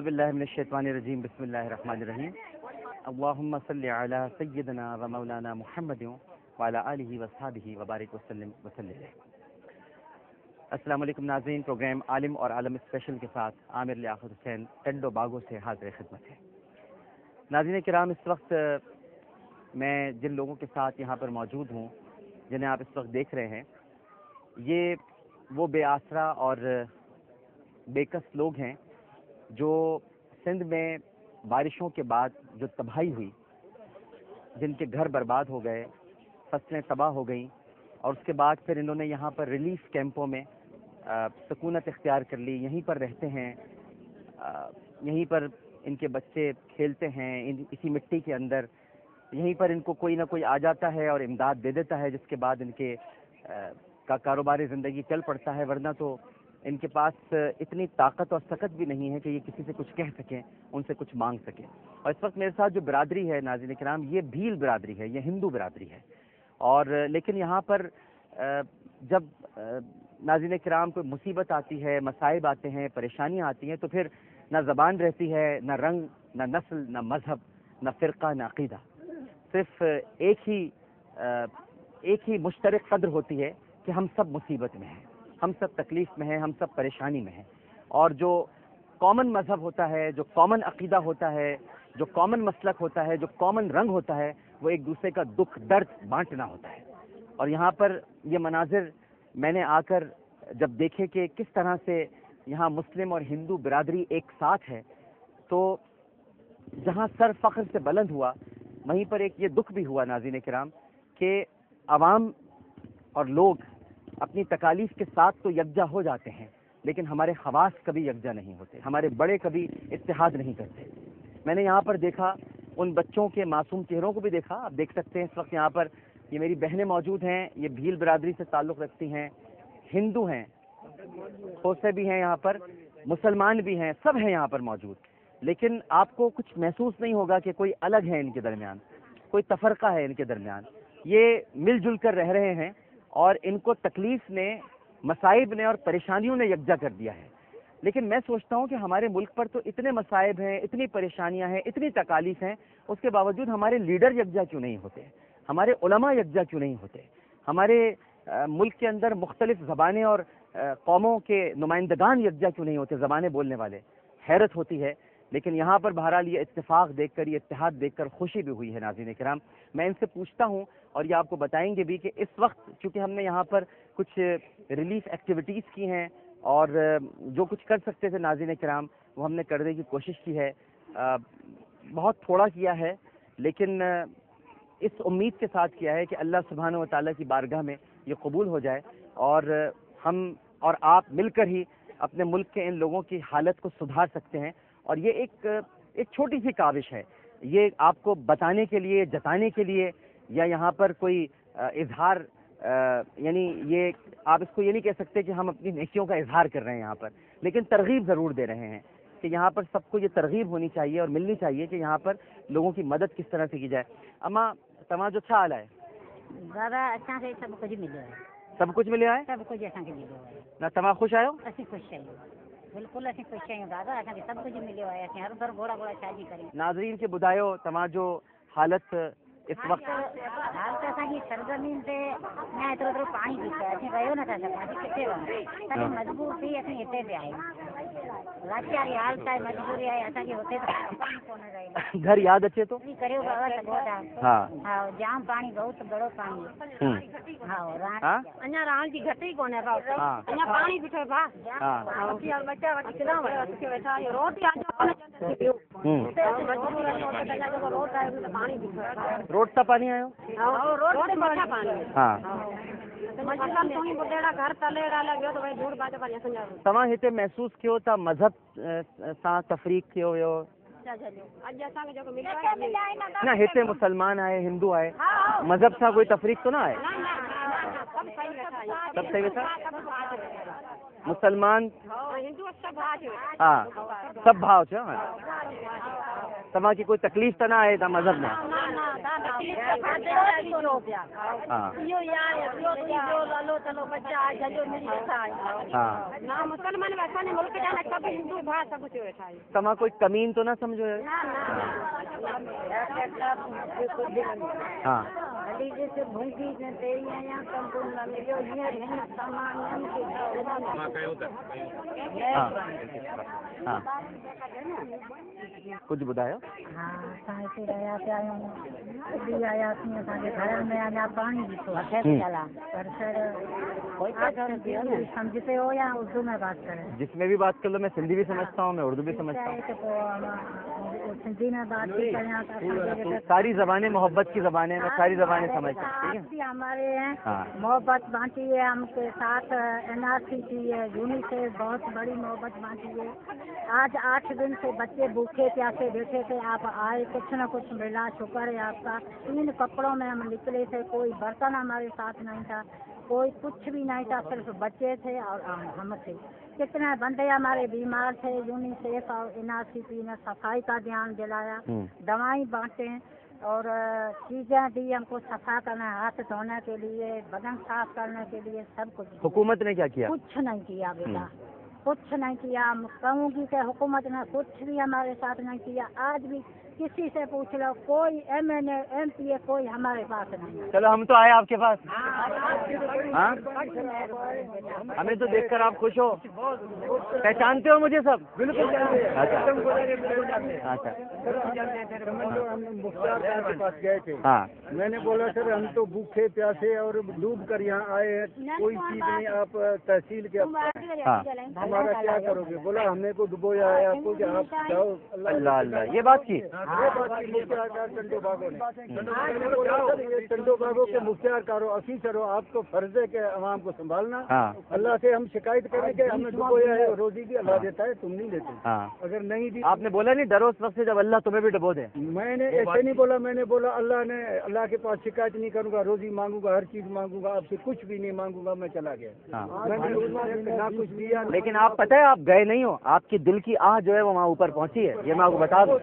औज़ुबिल्लाहि मिनश्शैतानिर्रजीम बिस्मिल्लाहिर्रहमानिर्रहीम अल्लाहुम्मा सल्लि अला सय्यिदिना व मौलाना मुहम्मदिन व अला आलिहि व अस्हाबिहि व बारिक वसल्लिम वसल्लिम। अस्सलाम वालेकुम नाज़रीन, प्रोग्राम आलिम और आलम स्पेशल के साथ आमिर लियाकत हुसैन टंडो बागों से हाज़िर खिदमत है। नाज़रीन किराम, इस वक्त मैं जिन लोगों के साथ यहाँ पर मौजूद हूँ, जिन्हें आप इस वक्त देख रहे हैं, ये वो बेआसरा और बेकस लोग हैं जो सिंध में बारिशों के बाद जो तबाही हुई, जिनके घर बर्बाद हो गए, फसलें तबाह हो गईं, और उसके बाद फिर इन्होंने यहाँ पर रिलीफ कैंपों में सुकूनत इख्तियार कर ली। यहीं पर रहते हैं, यहीं पर इनके बच्चे खेलते हैं, इसी मिट्टी के अंदर। यहीं पर इनको कोई ना कोई आ जाता है और इमदाद दे देता है, जिसके बाद इनके का कारोबारी ज़िंदगी चल पड़ता है। वरना तो इनके पास इतनी ताकत और सकत भी नहीं है कि ये किसी से कुछ कह सकें, उनसे कुछ मांग सकें। और इस वक्त मेरे साथ जो बिरादरी है नाज़रीन किराम, ये भील बिरादरी है, ये हिंदू बिरादरी है। और लेकिन यहाँ पर जब नाज़रीन किराम कोई मुसीबत आती है, मसाइब आते हैं, परेशानियाँ आती हैं, तो फिर ना ज़बान रहती है, ना रंग, ना नस्ल, ना मज़हब, ना फ़िरक़ा, ना अक़ीदा। सिर्फ एक ही मुश्तरक कद्र होती है कि हम सब मुसीबत में हैं, हम सब तकलीफ़ में हैं, हम सब परेशानी में हैं। और जो कॉमन मज़हब होता है, जो कॉमन अक़ीदा होता है, जो कॉमन मसलक होता है, जो कॉमन रंग होता है, वो एक दूसरे का दुख दर्द बांटना होता है। और यहाँ पर ये मनाजिर मैंने आकर जब देखे कि किस तरह से यहाँ मुस्लिम और हिंदू बिरादरी एक साथ है, तो जहाँ सर फ़ख्र से बुलंद हुआ, वहीं पर एक ये दुख भी हुआ नाज़रीन किराम कि अवाम और लोग अपनी तकालीफ के साथ तो यकजा हो जाते हैं, लेकिन हमारे खवास कभी यकजा नहीं होते, हमारे बड़े कभी इत्तेहाद नहीं करते। मैंने यहाँ पर देखा, उन बच्चों के मासूम चेहरों को भी देखा। आप देख सकते हैं इस वक्त यहाँ पर ये मेरी बहनें मौजूद हैं, ये भील बिरादरी से ताल्लुक़ रखती हैं, हिंदू हैं, खोसे भी हैं यहाँ पर, मुसलमान भी हैं, सब हैं यहाँ पर मौजूद। लेकिन आपको कुछ महसूस नहीं होगा कि कोई अलग है इनके दरमियान, कोई तफरका है इनके दरमियान। ये मिलजुल कर रह रहे हैं और इनको तकलीफ ने, मसाइब ने और परेशानियों ने यकजा कर दिया है। लेकिन मैं सोचता हूँ कि हमारे मुल्क पर तो इतने मसाइब हैं, इतनी परेशानियाँ हैं, इतनी तकालीफ हैं, उसके बावजूद हमारे लीडर यकजा क्यों नहीं होते, हमारे उलमा यकजा क्यों नहीं होते, हमारे मुल्क के अंदर मुख्तलिफ ज़बानें और कौमों के नुमाइंदगान यकजा क्यों नहीं होते, ज़बानें बोलने वाले। हैरत होती है। लेकिन यहाँ पर बहरहाल ये इत्तेफाक देखकर, ये इत्तेहाद देखकर खुशी भी हुई है नाज़रीन किराम। मैं इनसे पूछता हूँ और ये आपको बताएंगे भी कि इस वक्त चूँकि हमने यहाँ पर कुछ रिलीफ एक्टिविटीज़ की हैं और जो कुछ कर सकते थे नाज़रीन किराम वो हमने करने की कोशिश की है। बहुत थोड़ा किया है, लेकिन इस उम्मीद के साथ किया है कि अल्लाह सुब्हानहू व तआला की बारगाह में ये कबूल हो जाए और हम और आप मिलकर ही अपने मुल्क के इन लोगों की हालत को सुधार सकते हैं। और ये एक छोटी सी काविश है, ये आपको बताने के लिए, जताने के लिए, या यहाँ पर कोई इजहार, यानी ये आप इसको ये नहीं कह सकते कि हम अपनी नेकियों का इजहार कर रहे हैं यहाँ पर, लेकिन तरगीब ज़रूर दे रहे हैं कि यहाँ पर सबको ये तरगीब होनी चाहिए और मिलनी चाहिए कि यहाँ पर लोगों की मदद किस तरह से की जाए। अम्मा तव्हां जो छा हाल है? दादा असांखे सभु कुझु मिलियो आहे, सब कुछ मिलियो आहे सभु कुझु असांखे मिलियो आहे। ना तव्हां ख़ुशि आहियो? असीं ख़ुशि आहियूं, बिल्कुलु असीं ख़ुशि आहियूं दादा, असांखे सभु कुझु मिलियो आहे। असीं हर भर घोड़ा घोड़ा छाजी करियूं। नाज़रीन खे ॿुधायो तव्हां जो हालत इस वक्त? हाल त असांजी सरज़मीन ते न एतिरो एतिरो पाणी बीठो आहे, असीं रहियो नथा सघूं, असीं किथे वञूं, तॾहिं मजबूर थी असीं हिते पिया आहियूं। लाचारी हालत आहे, मजबूरी आहे, असांखे हुते त पाणी कोन रहियो। घर यादि अचे थो? करियो बाबा सघो था। हा हा, जाम पाणी, बहुत बड़ो पाणी। हा, अञा रहण जी घटि ई कोन्हे भाउ, हा अञा पाणी बीठो आहे भाउ। हा बच्चा वठी किथां वेठा आहियूं, रोटी आज रोड आहे पाणी बीठो आहे। रोड सां पानी आयो? रोड ते मथां पाणी। हा मजबूरन तूं ई ॿुधेड़ा घर तलेड़ा लॻियो त भई दूर बाटे पाणी असांजा। तव्हां हिते महसूस कयो था मज़हब सां तफ़रीक़ कयो वियो? अॼु असांखे जेको मिलियो आहे न, हिते मुसलमान आहे, हिंदू आहे, मज़हब सां कोई तफ़रीक़ तो न आहे? सभु सही वेठा आहियूं, सभु सही वेठा? मुसलमान हिंदू सभु भाउ हा, सभु भाउ छा? तव्हांखे कोई तकलीफ़ त न आहे तव्हां मज़हब में? हाँ यो यार यो जो लो चलो बच्चा जलो मेरी ऐसा हाँ ना मुसलमान वैसा नहीं मुल्क जाना कभी हिंदू भाषा कुछ वैसा है तमा कोई कमीन तो ना समझो यार। हाँ अली जैसे भूखी ने तेरियां या संपूर्ण न मिलियो हियर हिन सामान हाँ हाँ कुछ ॿुधायो। हाँ असां हिते रहिया पिया आहियूं बि आयासीं असांजे घर में अञा पाणी ॾिठो पर सर समझते हो या उर्दू में बात करें। जिसमें भी बात कर लो, मैं सिंधी भी समझता हूँ, मैं उर्दू भी समझता हूँ। सिंधी में बात भी करें तो सारी जबानें मोहब्बत की जबानें, मैं सारी जबानें समझता हूँ। ठीक है हमारे हैं हाँ मोहब्बत बांटी है हमके साथ NRC की है यूनिसेफ बहुत बड़ी मोहब्बत बांटी है। आज 8 दिन से बच्चे भूखे प्यासे बैठे थे, आप आए कुछ न कुछ मिला, शुक्र है आपका। 3 कपड़ों में हम निकले थे, कोई बर्तन हमारे साथ नहीं था, कोई कुछ भी नहीं था, सिर्फ बच्चे थे और हम थे। कितने बंदे हमारे बीमार थे, यूनिसेफ और NRC ने सफाई का ध्यान दिलाया, दवाई बांटे और चीजें दी हमको सफा करना, हाथ धोने के लिए, बदन साफ करने के लिए, सब कुछ। हुकूमत ने क्या किया? कुछ नहीं किया बेटा, कुछ नहीं किया। हम कहूँगी कि हुकूमत ने कुछ भी हमारे साथ नहीं किया। आज भी किसी से पूछ लो, कोई MNA MPA कोई हमारे पास नहीं। चलो हम तो आए आपके पास। हाँ हमें तो देखकर आप खुश हो, पहचानते हो मुझे सब? बिल्कुल। अच्छा अच्छा मुख्तार साहब के पास गए थे। हाँ मैंने बोला सर हम तो भूखे प्यासे और डूब कर यहाँ आए हैं, कोई चीज नहीं, आप तहसील के हाँ हमारा क्या करोगे? बोला हमने को डुबोया है आपको, कि आप जाओ। अल्लाह अल्लाह, ये बात की। मुख्तार चंदो बागो ने चंदो बागो के मुख्तार करो अफीसर हो, आपको फर्ज है कि अवाम को संभालना। हाँ अल्लाह से हम शिकायत करें कि हमें डुबोया है, रोजी भी अल्लाह देता है, तुम नहीं देते। हाँ अगर नहीं दी, आपने बोला नहीं डरो उस वक्त से जब अल्लाह तुम्हें भी डुबो दे। मैंने ऐसे नहीं बोला, मैंने बोला अल्लाह के पास शिकायत नहीं करूंगा, रोजी मांगूंगा, हर चीज मांगूंगा, आपसे कुछ भी नहीं मांगूंगा, मैं चला गया। हाँ मैंने ना कुछ दिया। लेकिन आप पता है आप गए नहीं हो, आपकी दिल की आह जो है वो वहाँ ऊपर पहुँची है, ये मैं आपको बता दूँ।